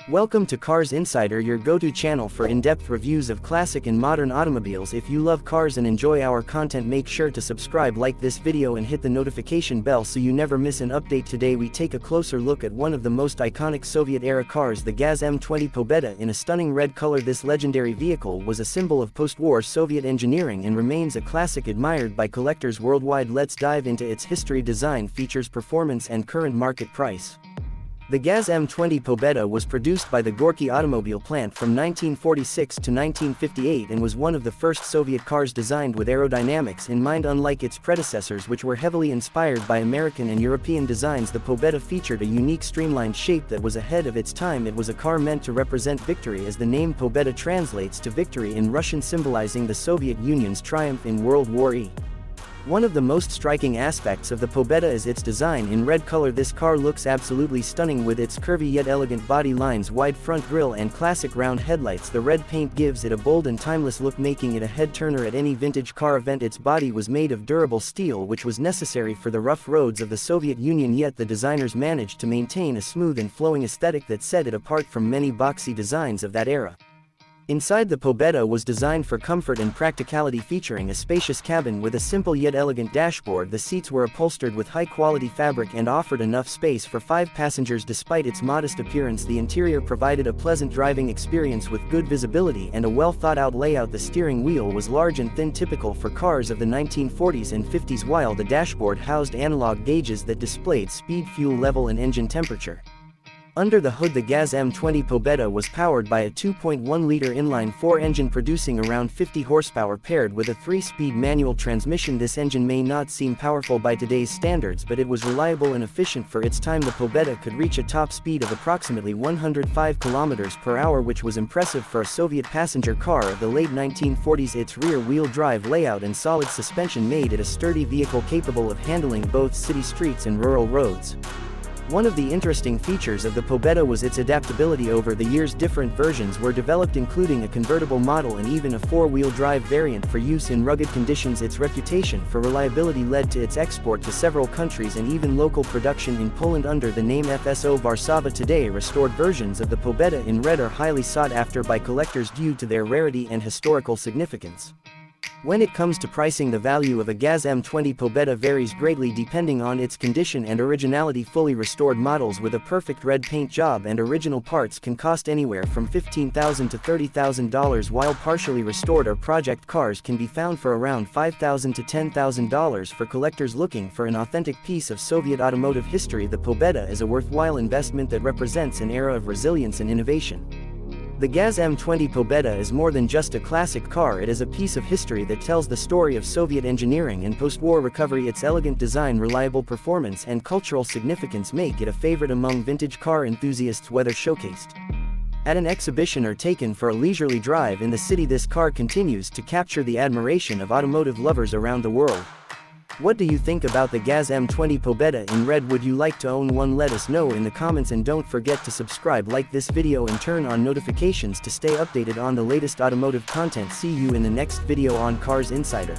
Welcome to Cars Insider, your go-to channel for in-depth reviews of classic and modern automobiles. If you love cars and enjoy our content, make sure to subscribe, like this video and hit the notification bell so you never miss an update. Today we take a closer look at one of the most iconic Soviet-era cars, the GAZ M-20 Pobeda, in a stunning red color. This legendary vehicle was a symbol of post-war Soviet engineering and remains a classic admired by collectors worldwide. Let's dive into its history, design, features, performance and current market price. The GAZ M-20 Pobeda was produced by the Gorky automobile plant from 1946 to 1958 and was one of the first Soviet cars designed with aerodynamics in mind. Unlike its predecessors, which were heavily inspired by American and European designs, the Pobeda featured a unique streamlined shape that was ahead of its time. It was a car meant to represent victory, as the name Pobeda translates to victory in Russian, symbolizing the Soviet Union's triumph in World War I. One of the most striking aspects of the Pobeda is its design in red color. This car looks absolutely stunning with its curvy yet elegant body lines, wide front grille and classic round headlights. The red paint gives it a bold and timeless look, making it a head-turner at any vintage car event. Its body was made of durable steel, which was necessary for the rough roads of the Soviet Union, yet the designers managed to maintain a smooth and flowing aesthetic that set it apart from many boxy designs of that era. Inside, the Pobeda was designed for comfort and practicality, featuring a spacious cabin with a simple yet elegant dashboard. The seats were upholstered with high-quality fabric and offered enough space for 5 passengers. Despite its modest appearance, the interior provided a pleasant driving experience with good visibility and a well-thought-out layout. The steering wheel was large and thin, typical for cars of the 1940s and 50s, while the dashboard housed analog gauges that displayed speed, fuel level and engine temperature. Under the hood, the GAZ M-20 Pobeda was powered by a 2.1-liter inline-4 engine producing around 50 horsepower paired with a 3-speed manual transmission. This engine may not seem powerful by today's standards, but it was reliable and efficient for its time. The Pobeda could reach a top speed of approximately 105 km per hour, which was impressive for a Soviet passenger car of the late 1940s. Its rear-wheel drive layout and solid suspension made it a sturdy vehicle capable of handling both city streets and rural roads. One of the interesting features of the Pobeda was its adaptability. Over the years, different versions were developed, including a convertible model and even a 4-wheel drive variant for use in rugged conditions. Its reputation for reliability led to its export to several countries and even local production in Poland under the name FSO Warszawa. Today, restored versions of the Pobeda in red are highly sought after by collectors due to their rarity and historical significance. When it comes to pricing, the value of a GAZ M-20 Pobeda varies greatly depending on its condition and originality. Fully restored models with a perfect red paint job and original parts can cost anywhere from $15,000 to $30,000, while partially restored or project cars can be found for around $5,000 to $10,000. For collectors looking for an authentic piece of Soviet automotive history, the Pobeda is a worthwhile investment that represents an era of resilience and innovation. The GAZ M-20 Pobeda is more than just a classic car. It is a piece of history that tells the story of Soviet engineering and post-war recovery. Its elegant design, reliable performance and cultural significance make it a favorite among vintage car enthusiasts. Whether showcased at an exhibition or taken for a leisurely drive in the city, this car continues to capture the admiration of automotive lovers around the world. What do you think about the GAZ M-20 Pobeda in red? Would you like to own one? Let us know in the comments, and don't forget to subscribe, like this video and turn on notifications to stay updated on the latest automotive content. See you in the next video on Cars Insider.